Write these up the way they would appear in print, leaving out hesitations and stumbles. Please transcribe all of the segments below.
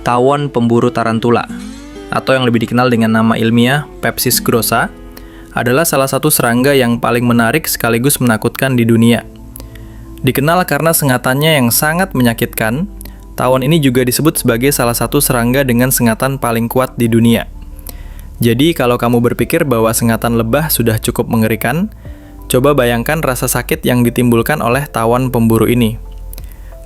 Tawon pemburu tarantula, atau yang lebih dikenal dengan nama ilmiah Pepsis grossa, adalah salah satu serangga yang paling menarik sekaligus menakutkan di dunia. Dikenal karena sengatannya yang sangat menyakitkan, tawon ini juga disebut sebagai salah satu serangga dengan sengatan paling kuat di dunia. Jadi kalau kamu berpikir bahwa sengatan lebah sudah cukup mengerikan, coba bayangkan rasa sakit yang ditimbulkan oleh tawon pemburu ini.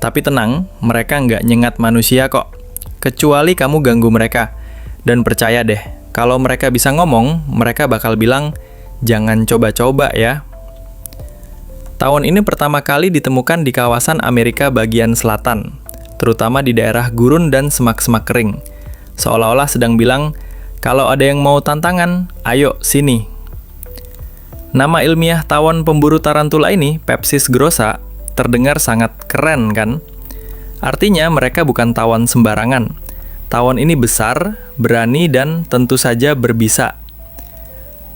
Tapi tenang, mereka nggak nyengat manusia kok. Kecuali kamu ganggu mereka. Dan percaya deh, kalau mereka bisa ngomong, mereka bakal bilang, jangan coba-coba ya. Tawon ini pertama kali ditemukan di kawasan Amerika bagian selatan, terutama di daerah gurun dan semak-semak kering. Seolah-olah sedang bilang, kalau ada yang mau tantangan, ayo sini. Nama ilmiah tawon pemburu tarantula ini, Pepsis grossa, terdengar sangat keren kan? Artinya mereka bukan tawon sembarangan. Tawon ini besar, berani, dan tentu saja berbisa.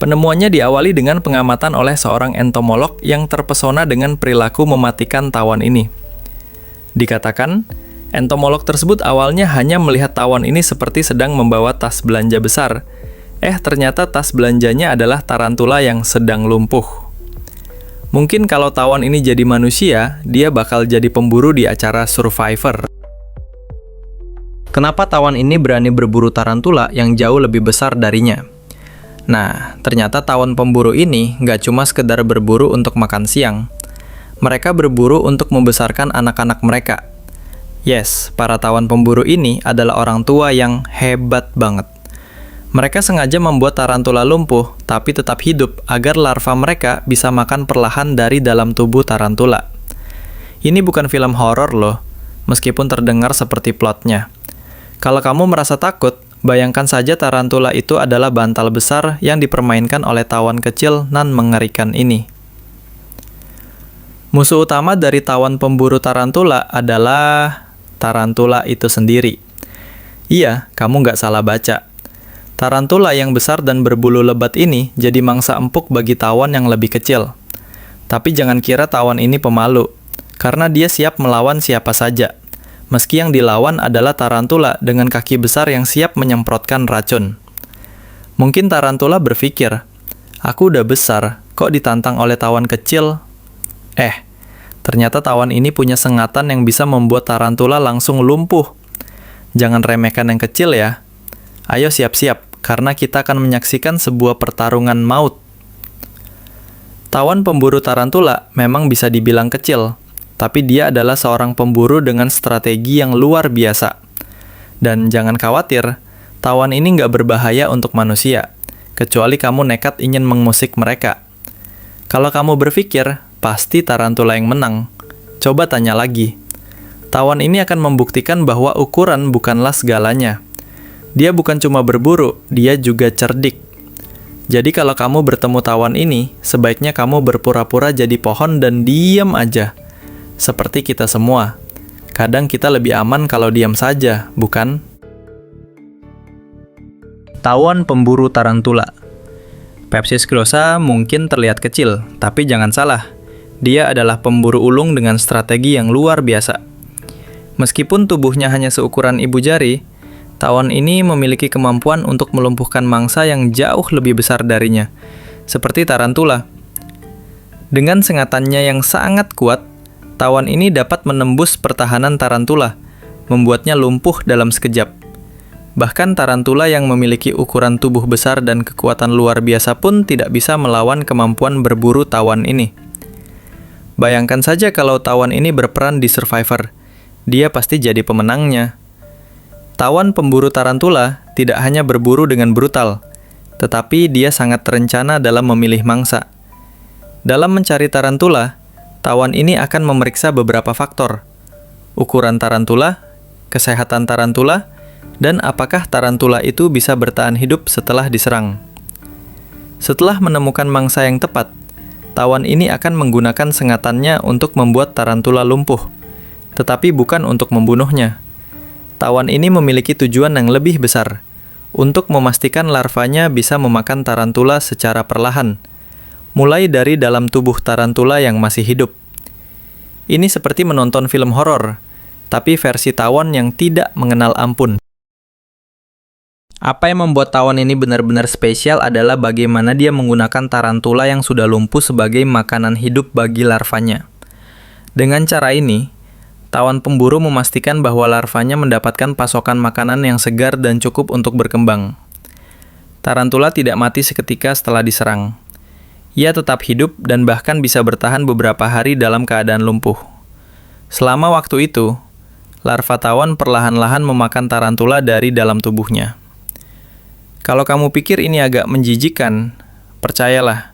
Penemuannya diawali dengan pengamatan oleh seorang entomolog yang terpesona dengan perilaku mematikan tawon ini. Dikatakan, entomolog tersebut awalnya hanya melihat tawon ini seperti sedang membawa tas belanja besar. Ternyata tas belanjanya adalah tarantula yang sedang lumpuh. Mungkin kalau tawon ini jadi manusia, dia bakal jadi pemburu di acara Survivor. Kenapa tawon ini berani berburu tarantula yang jauh lebih besar darinya? Nah, ternyata tawon pemburu ini nggak cuma sekedar berburu untuk makan siang. Mereka berburu untuk membesarkan anak-anak mereka. Yes, para tawon pemburu ini adalah orang tua yang hebat banget. Mereka sengaja membuat tarantula lumpuh, tapi tetap hidup agar larva mereka bisa makan perlahan dari dalam tubuh tarantula. Ini bukan film horor loh, meskipun terdengar seperti plotnya. Kalau kamu merasa takut, bayangkan saja tarantula itu adalah bantal besar yang dipermainkan oleh tawon kecil nan mengerikan ini. Musuh utama dari tawon pemburu tarantula adalah tarantula itu sendiri. Iya, kamu nggak salah baca. Tarantula yang besar dan berbulu lebat ini jadi mangsa empuk bagi tawon yang lebih kecil. Tapi jangan kira tawon ini pemalu, karena dia siap melawan siapa saja. Meski yang dilawan adalah tarantula dengan kaki besar yang siap menyemprotkan racun. Mungkin tarantula berpikir, aku udah besar, kok ditantang oleh tawon kecil? Ternyata tawon ini punya sengatan yang bisa membuat tarantula langsung lumpuh. Jangan remehkan yang kecil ya. Ayo siap-siap, karena kita akan menyaksikan sebuah pertarungan maut. Tawon pemburu tarantula memang bisa dibilang kecil, tapi dia adalah seorang pemburu dengan strategi yang luar biasa. Dan jangan khawatir, tawon ini nggak berbahaya untuk manusia, kecuali kamu nekat ingin mengusik mereka. Kalau kamu berpikir, pasti tarantula yang menang. Coba tanya lagi. Tawon ini akan membuktikan bahwa ukuran bukanlah segalanya. Dia bukan cuma berburu, dia juga cerdik. Jadi kalau kamu bertemu tawon ini, sebaiknya kamu berpura-pura jadi pohon dan diam aja. Seperti kita semua. Kadang kita lebih aman kalau diam saja, bukan? Tawon pemburu tarantula. Pepsis grossa mungkin terlihat kecil, tapi jangan salah. Dia adalah pemburu ulung dengan strategi yang luar biasa. Meskipun tubuhnya hanya seukuran ibu jari, tawon ini memiliki kemampuan untuk melumpuhkan mangsa yang jauh lebih besar darinya, seperti tarantula. Dengan sengatannya yang sangat kuat, tawon ini dapat menembus pertahanan tarantula, membuatnya lumpuh dalam sekejap. Bahkan tarantula yang memiliki ukuran tubuh besar dan kekuatan luar biasa pun tidak bisa melawan kemampuan berburu tawon ini. Bayangkan saja kalau tawon ini berperan di Survivor, dia pasti jadi pemenangnya. Tawon pemburu tarantula tidak hanya berburu dengan brutal, tetapi dia sangat terencana dalam memilih mangsa. Dalam mencari tarantula, tawon ini akan memeriksa beberapa faktor. Ukuran tarantula, kesehatan tarantula, dan apakah tarantula itu bisa bertahan hidup setelah diserang. Setelah menemukan mangsa yang tepat, tawon ini akan menggunakan sengatannya untuk membuat tarantula lumpuh, tetapi bukan untuk membunuhnya. Tawon ini memiliki tujuan yang lebih besar, untuk memastikan larvanya bisa memakan tarantula secara perlahan, mulai dari dalam tubuh tarantula yang masih hidup. Ini seperti menonton film horor, tapi versi tawon yang tidak mengenal ampun. Apa yang membuat tawon ini benar-benar spesial adalah bagaimana dia menggunakan tarantula yang sudah lumpuh sebagai makanan hidup bagi larvanya. Dengan cara ini, tawon pemburu memastikan bahwa larvanya mendapatkan pasokan makanan yang segar dan cukup untuk berkembang. Tarantula tidak mati seketika setelah diserang. Ia tetap hidup dan bahkan bisa bertahan beberapa hari dalam keadaan lumpuh. Selama waktu itu, larva tawon perlahan-lahan memakan tarantula dari dalam tubuhnya. Kalau kamu pikir ini agak menjijikkan, percayalah,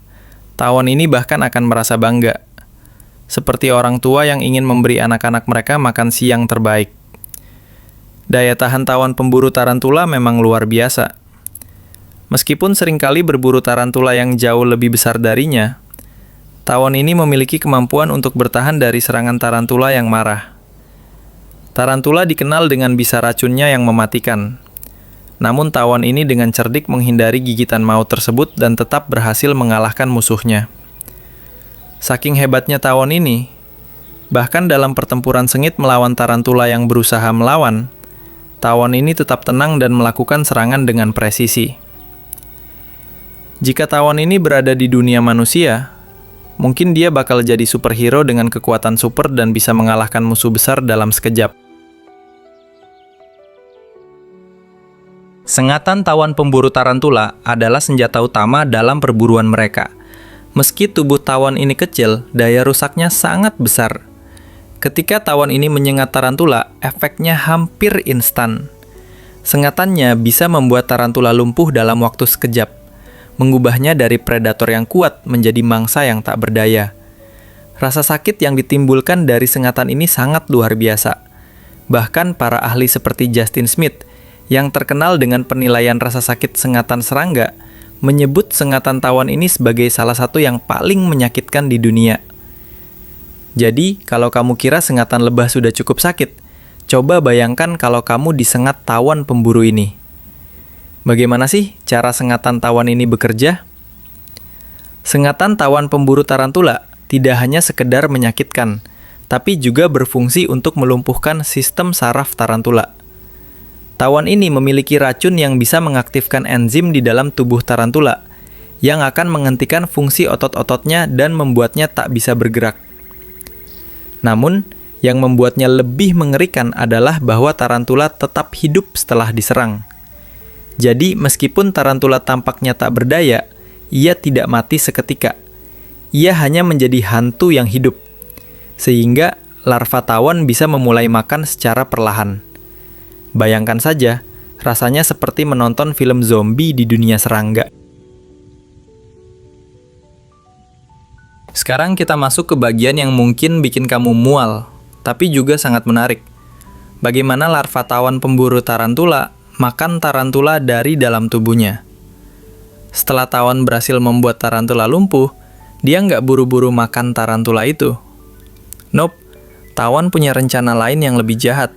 tawon ini bahkan akan merasa bangga. Seperti orang tua yang ingin memberi anak-anak mereka makan siang terbaik. Daya tahan tawon pemburu tarantula memang luar biasa. Meskipun seringkali berburu tarantula yang jauh lebih besar darinya, tawon ini memiliki kemampuan untuk bertahan dari serangan tarantula yang marah. Tarantula dikenal dengan bisa racunnya yang mematikan. Namun tawon ini dengan cerdik menghindari gigitan maut tersebut dan tetap berhasil mengalahkan musuhnya. Saking hebatnya tawon ini, bahkan dalam pertempuran sengit melawan tarantula yang berusaha melawan, tawon ini tetap tenang dan melakukan serangan dengan presisi. Jika tawon ini berada di dunia manusia, mungkin dia bakal jadi superhero dengan kekuatan super dan bisa mengalahkan musuh besar dalam sekejap. Sengatan tawon pemburu tarantula adalah senjata utama dalam perburuan mereka. Meski tubuh tawon ini kecil, daya rusaknya sangat besar. Ketika tawon ini menyengat tarantula, efeknya hampir instan. Sengatannya bisa membuat tarantula lumpuh dalam waktu sekejap, mengubahnya dari predator yang kuat menjadi mangsa yang tak berdaya. Rasa sakit yang ditimbulkan dari sengatan ini sangat luar biasa. Bahkan para ahli seperti Justin Smith, yang terkenal dengan penilaian rasa sakit sengatan serangga, menyebut sengatan tawon ini sebagai salah satu yang paling menyakitkan di dunia. Jadi, kalau kamu kira sengatan lebah sudah cukup sakit, coba bayangkan kalau kamu disengat tawon pemburu ini. Bagaimana sih cara sengatan tawon ini bekerja? Sengatan tawon pemburu tarantula tidak hanya sekedar menyakitkan, tapi juga berfungsi untuk melumpuhkan sistem saraf tarantula. Tawon ini memiliki racun yang bisa mengaktifkan enzim di dalam tubuh tarantula, yang akan menghentikan fungsi otot-ototnya dan membuatnya tak bisa bergerak. Namun, yang membuatnya lebih mengerikan adalah bahwa tarantula tetap hidup setelah diserang. Jadi, meskipun tarantula tampaknya tak berdaya, ia tidak mati seketika. Ia hanya menjadi hantu yang hidup, sehingga larva tawon bisa memulai makan secara perlahan. Bayangkan saja, rasanya seperti menonton film zombie di dunia serangga. Sekarang kita masuk ke bagian yang mungkin bikin kamu mual, tapi juga sangat menarik. Bagaimana larva tawon pemburu tarantula makan tarantula dari dalam tubuhnya. Setelah tawon berhasil membuat tarantula lumpuh, dia nggak buru-buru makan tarantula itu. Nope, tawon punya rencana lain yang lebih jahat.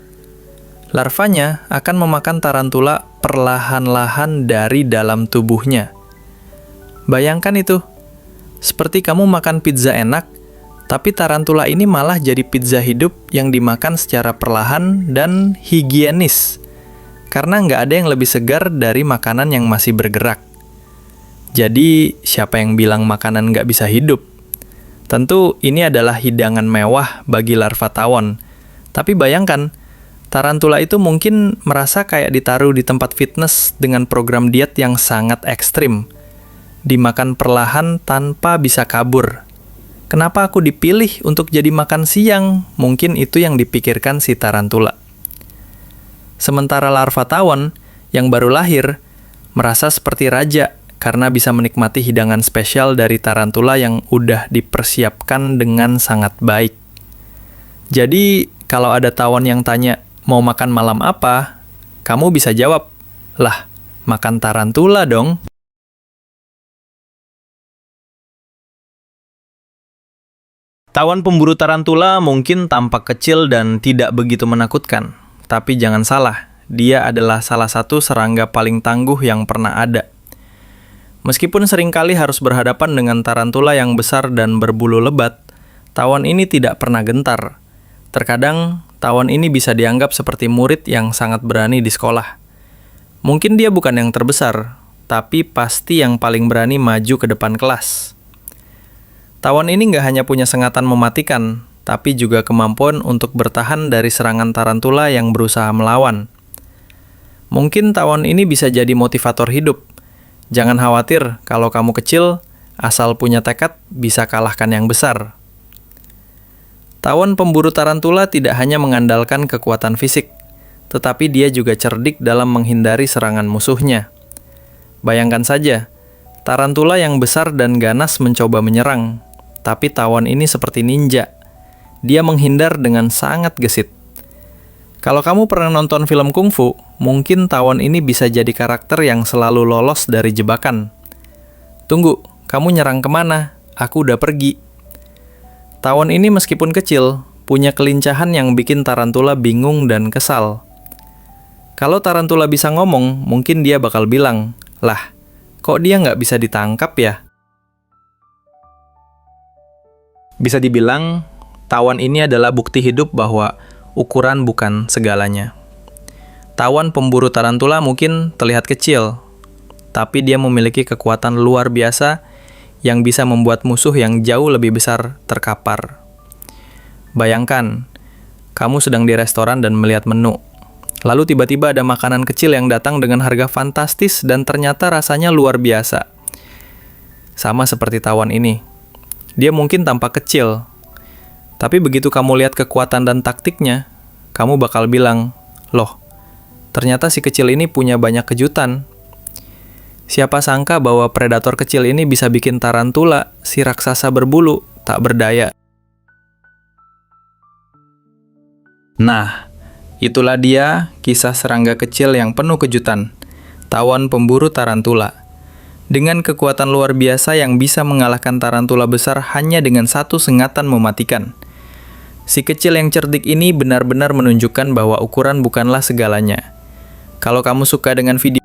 Larvanya akan memakan tarantula perlahan-lahan dari dalam tubuhnya. Bayangkan itu, seperti kamu makan pizza enak, tapi tarantula ini malah jadi pizza hidup yang dimakan secara perlahan dan higienis. Karena nggak ada yang lebih segar dari makanan yang masih bergerak. Jadi, siapa yang bilang makanan nggak bisa hidup? Tentu ini adalah hidangan mewah bagi larva tawon. Tapi bayangkan, tarantula itu mungkin merasa kayak ditaruh di tempat fitness dengan program diet yang sangat ekstrim. Dimakan perlahan tanpa bisa kabur. Kenapa aku dipilih untuk jadi makan siang? Mungkin itu yang dipikirkan si tarantula. Sementara larva tawon yang baru lahir merasa seperti raja karena bisa menikmati hidangan spesial dari tarantula yang udah dipersiapkan dengan sangat baik. Jadi, kalau ada tawon yang tanya, mau makan malam apa? Kamu bisa jawab, lah, makan tarantula dong. Tawon pemburu tarantula mungkin tampak kecil dan tidak begitu menakutkan. Tapi jangan salah, dia adalah salah satu serangga paling tangguh yang pernah ada. Meskipun seringkali harus berhadapan dengan tarantula yang besar dan berbulu lebat, tawon ini tidak pernah gentar. Terkadang, tawon ini bisa dianggap seperti murid yang sangat berani di sekolah. Mungkin dia bukan yang terbesar, tapi pasti yang paling berani maju ke depan kelas. Tawon ini nggak hanya punya sengatan mematikan, tapi juga kemampuan untuk bertahan dari serangan tarantula yang berusaha melawan. Mungkin tawon ini bisa jadi motivator hidup. Jangan khawatir kalau kamu kecil, asal punya tekad bisa kalahkan yang besar. Tawon pemburu tarantula tidak hanya mengandalkan kekuatan fisik, tetapi dia juga cerdik dalam menghindari serangan musuhnya. Bayangkan saja, tarantula yang besar dan ganas mencoba menyerang, tapi tawon ini seperti ninja. Dia menghindar dengan sangat gesit. Kalau kamu pernah nonton film kungfu, mungkin tawon ini bisa jadi karakter yang selalu lolos dari jebakan. Tunggu, kamu nyerang kemana? Aku udah pergi. Tawon ini meskipun kecil, punya kelincahan yang bikin tarantula bingung dan kesal. Kalau tarantula bisa ngomong, mungkin dia bakal bilang, "Lah, kok dia nggak bisa ditangkap ya?" Bisa dibilang, tawon ini adalah bukti hidup bahwa ukuran bukan segalanya. Tawon pemburu tarantula mungkin terlihat kecil, tapi dia memiliki kekuatan luar biasa yang bisa membuat musuh yang jauh lebih besar terkapar. Bayangkan, kamu sedang di restoran dan melihat menu. Lalu tiba-tiba ada makanan kecil yang datang dengan harga fantastis dan ternyata rasanya luar biasa. Sama seperti tawon ini. Dia mungkin tampak kecil, tapi begitu kamu lihat kekuatan dan taktiknya, kamu bakal bilang, "Loh, ternyata si kecil ini punya banyak kejutan." Siapa sangka bahwa predator kecil ini bisa bikin tarantula, si raksasa berbulu, tak berdaya. Nah, itulah dia kisah serangga kecil yang penuh kejutan, tawon pemburu tarantula. Dengan kekuatan luar biasa yang bisa mengalahkan tarantula besar hanya dengan satu sengatan mematikan. Si kecil yang cerdik ini benar-benar menunjukkan bahwa ukuran bukanlah segalanya. Kalau kamu suka dengan video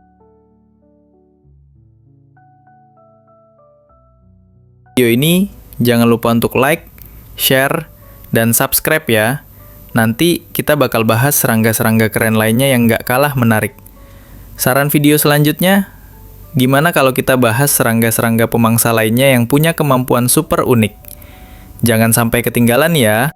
ini, jangan lupa untuk like, share, dan subscribe ya. Nanti kita bakal bahas serangga-serangga keren lainnya yang nggak kalah menarik. Saran video selanjutnya, gimana kalau kita bahas serangga-serangga pemangsa lainnya yang punya kemampuan super unik? Jangan sampai ketinggalan ya.